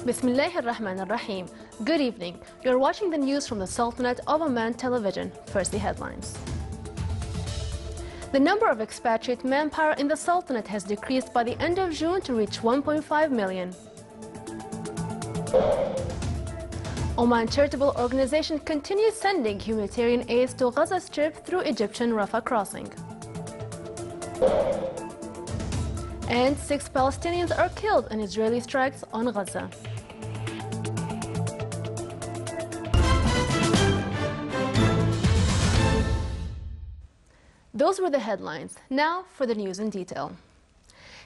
Bismillahir Rahmanir Rahim. Good evening. You're watching the news from the Sultanate of Oman television. First, the headlines. The number of expatriate manpower in the Sultanate has decreased by the end of June to reach 1.5 million. Oman Charitable Organization continues sending humanitarian aid to Gaza Strip through Egyptian Rafah crossing. And 6 Palestinians are killed in Israeli strikes on Gaza. Those were the headlines. Now for the news in detail.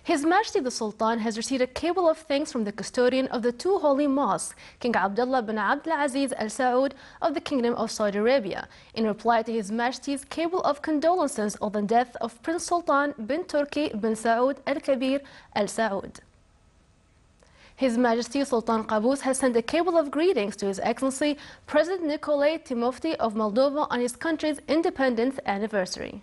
His Majesty the Sultan has received a cable of thanks from the custodian of the two holy mosques, King Abdullah bin Abdul Aziz Al Saud of the Kingdom of Saudi Arabia, in reply to His Majesty's cable of condolences on the death of Prince Sultan bin Turki bin Saud Al Kabir Al Saud. His Majesty Sultan Qaboos has sent a cable of greetings to His Excellency President Nicolae Timofti of Moldova on his country's independence anniversary.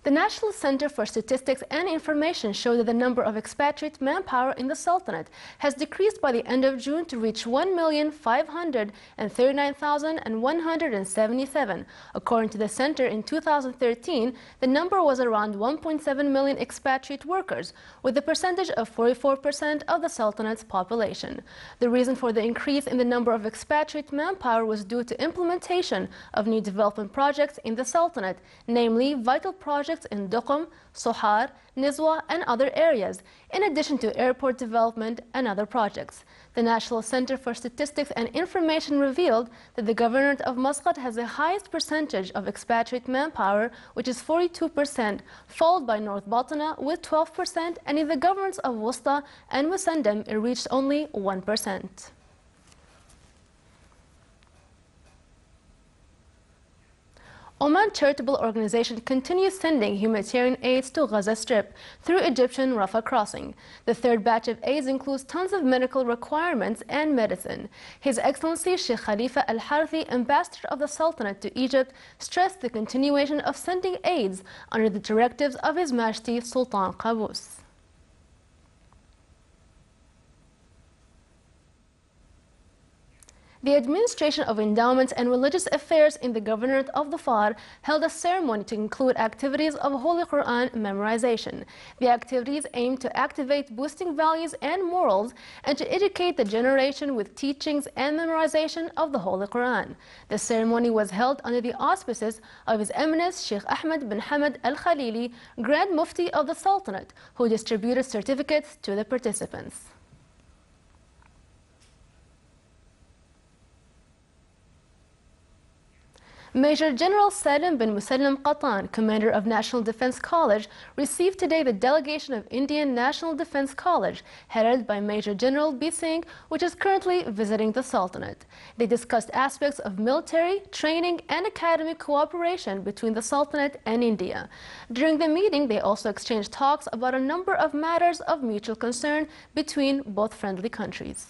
The National Center for Statistics and Information showed that the number of expatriate manpower in the Sultanate has decreased by the end of June to reach 1,539,177. According to the center, in 2013, the number was around 1.7 million expatriate workers, with a percentage of 44% of the Sultanate's population. The reason for the increase in the number of expatriate manpower was due to implementation of new development projects in the Sultanate, namely vital projects in Duqm, Sohar, Nizwa and other areas, in addition to airport development and other projects. The National Center for Statistics and Information revealed that the Governorate of Muscat has the highest percentage of expatriate manpower, which is 42%, followed by North Batna with 12%, and in the governorates of Wusta and Musandam it reached only 1%. Oman Charitable Organization continues sending humanitarian aids to Gaza Strip through Egyptian Rafah crossing. The third batch of aids includes tons of medical requirements and medicine. His Excellency Sheikh Khalifa Al Harthi, Ambassador of the Sultanate to Egypt, stressed the continuation of sending aids under the directives of His Majesty Sultan Qaboos. The Administration of Endowments and Religious Affairs in the Governorate of the Far held a ceremony to include activities of Holy Quran memorization. The activities aim to activate boosting values and morals and to educate the generation with teachings and memorization of the Holy Quran. The ceremony was held under the auspices of His Eminence Sheikh Ahmed bin Hamad Al Khalili, Grand Mufti of the Sultanate, who distributed certificates to the participants. Major General Salim bin Musallam Qatan, commander of National Defense College, received today the delegation of Indian National Defense College, headed by Major General B. Singh, which is currently visiting the Sultanate. They discussed aspects of military, training, and academic cooperation between the Sultanate and India. During the meeting, they also exchanged talks about a number of matters of mutual concern between both friendly countries.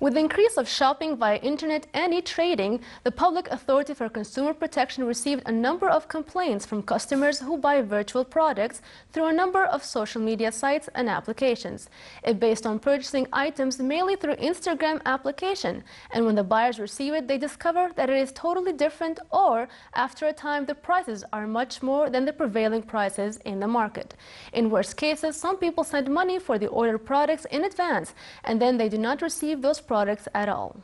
With the increase of shopping via internet and e-trading, the Public Authority for Consumer Protection received a number of complaints from customers who buy virtual products through a number of social media sites and applications. It based on purchasing items mainly through Instagram application, and when the buyers receive it, they discover that it is totally different, or after a time the prices are much more than the prevailing prices in the market. In worst cases, some people send money for the ordered products in advance, and then they do not receive those products at all.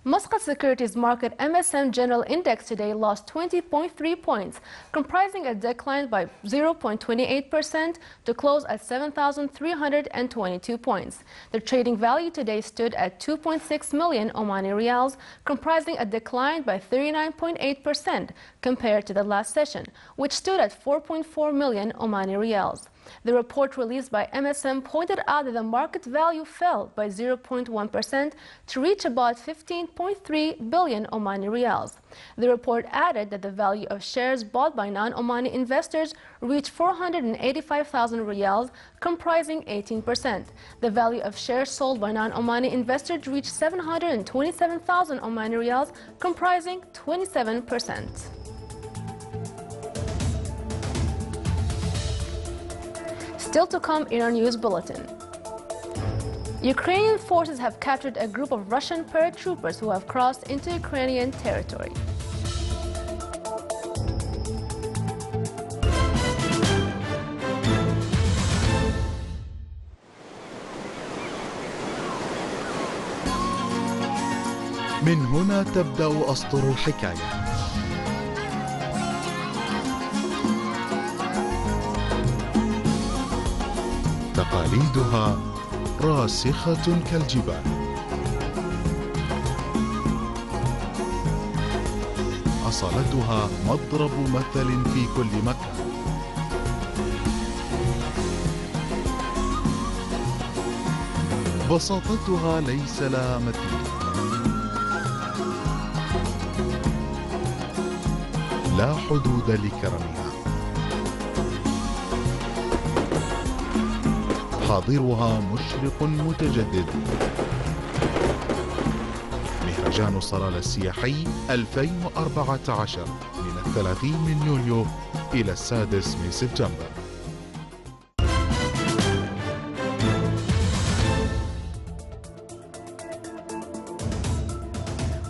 Muscat Securities Market MSM General Index today lost 20.3 points, comprising a decline by 0.28% to close at 7,322 points. The trading value today stood at 2.6 million Omani Riyals, comprising a decline by 39.8% compared to the last session, which stood at 4.4 million Omani Riyals. The report released by MSM pointed out that the market value fell by 0.1% to reach about 15.3 billion Omani riyals. The report added that the value of shares bought by non-Omani investors reached 485,000 riyals, comprising 18%. The value of shares sold by non-Omani investors reached 727,000 Omani riyals, comprising 27%. Still to come in our news bulletin. Ukrainian forces have captured a group of Russian paratroopers who have crossed into Ukrainian territory. من هنا تبدأ أسطر الحكاية. تقاليدها راسخة كالجبال. أصالتها مضرب مثل في كل مكان. بساطتها ليس لها مثيل. لا حدود لكرمها. حاضرها مشرق متجدد. مهرجان الصلالة السياحي 2014 من 30 من يوليو إلى 6 من سبتمبر.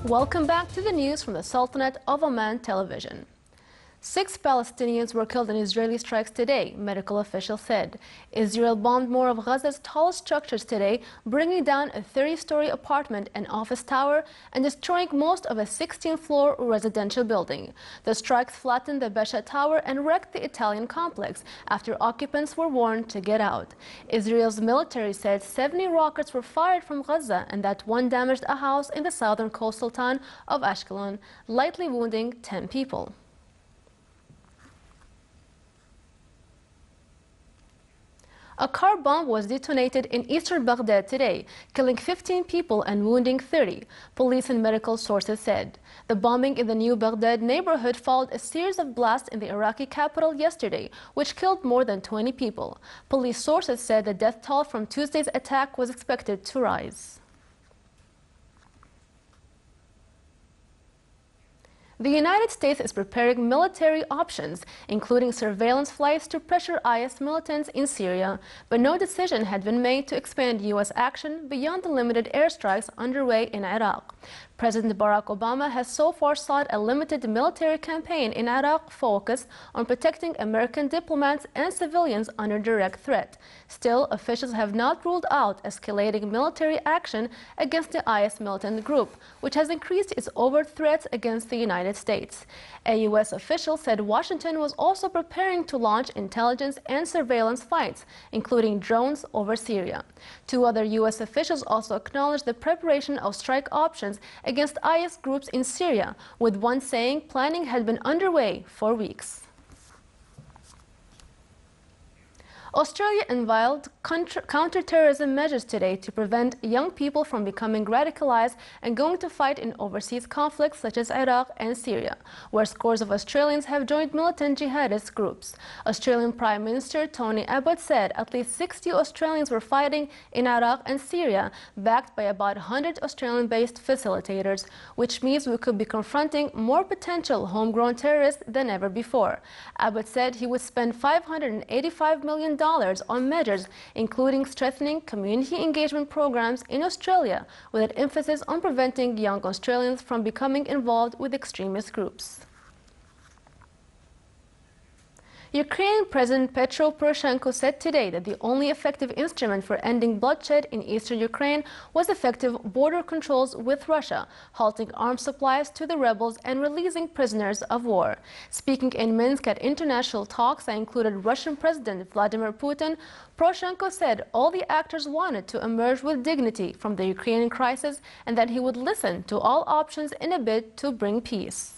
Welcome back to the news from the Sultanate of Oman television. 6 Palestinians were killed in Israeli strikes today, medical officials said. Israel bombed more of Gaza's tallest structures today, bringing down a 30-story apartment and office tower and destroying most of a 16-floor residential building. The strikes flattened the Besha Tower and wrecked the Italian complex after occupants were warned to get out. Israel's military said 70 rockets were fired from Gaza and that one damaged a house in the southern coastal town of Ashkelon, lightly wounding 10 people. A car bomb was detonated in eastern Baghdad today, killing 15 people and wounding 30, police and medical sources said. The bombing in the New Baghdad neighborhood followed a series of blasts in the Iraqi capital yesterday, which killed more than 20 people. Police sources said the death toll from Tuesday's attack was expected to rise. The United States is preparing military options, including surveillance flights to pressure IS militants in Syria, but no decision had been made to expand U.S. action beyond the limited airstrikes underway in Iraq. President Barack Obama has so far sought a limited military campaign in Iraq focused on protecting American diplomats and civilians under direct threat. Still, officials have not ruled out escalating military action against the IS militant group, which has increased its overt threats against the United States. A U.S. official said Washington was also preparing to launch intelligence and surveillance flights, including drones over Syria. 2 other U.S. officials also acknowledged the preparation of strike options against IS groups in Syria, with one saying planning had been underway for weeks. Australia unveiled counter-terrorism measures today to prevent young people from becoming radicalized and going to fight in overseas conflicts such as Iraq and Syria, where scores of Australians have joined militant jihadist groups. Australian Prime Minister Tony Abbott said at least 60 Australians were fighting in Iraq and Syria, backed by about 100 Australian-based facilitators, which means we could be confronting more potential homegrown terrorists than ever before. Abbott said he would spend $585 million on measures including strengthening community engagement programs in Australia, with an emphasis on preventing young Australians from becoming involved with extremist groups. Ukrainian President Petro Poroshenko said today that the only effective instrument for ending bloodshed in eastern Ukraine was effective border controls with Russia, halting arms supplies to the rebels and releasing prisoners of war. Speaking in Minsk at international talks that included Russian President Vladimir Putin, Poroshenko said all the actors wanted to emerge with dignity from the Ukrainian crisis and that he would listen to all options in a bid to bring peace.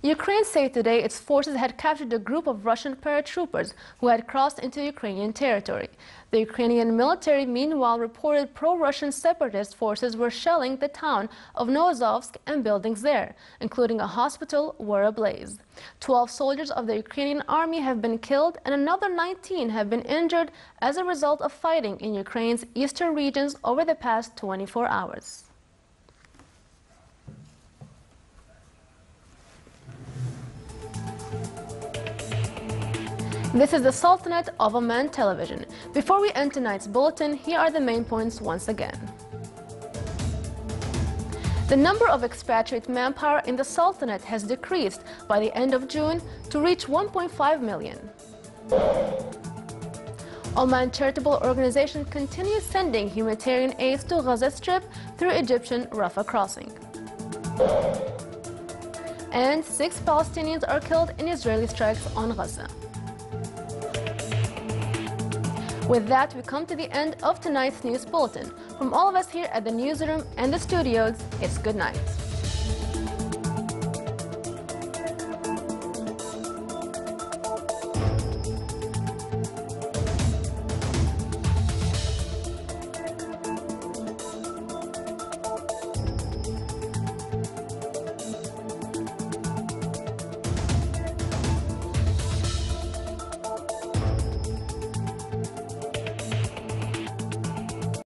Ukraine said today its forces had captured a group of Russian paratroopers who had crossed into Ukrainian territory. The Ukrainian military, meanwhile, reported pro-Russian separatist forces were shelling the town of Novozovsk and buildings there, including a hospital, were ablaze. 12 soldiers of the Ukrainian army have been killed and another 19 have been injured as a result of fighting in Ukraine's eastern regions over the past 24 hours. This is the Sultanate of Oman television. Before we end tonight's bulletin, here are the main points once again. The number of expatriate manpower in the Sultanate has decreased by the end of June to reach 1.5 million. Oman Charitable Organization continues sending humanitarian aid to Gaza Strip through Egyptian Rafah crossing. And 6 Palestinians are killed in Israeli strikes on Gaza. With that, we come to the end of tonight's news bulletin. From all of us here at the newsroom and the studios, it's good night.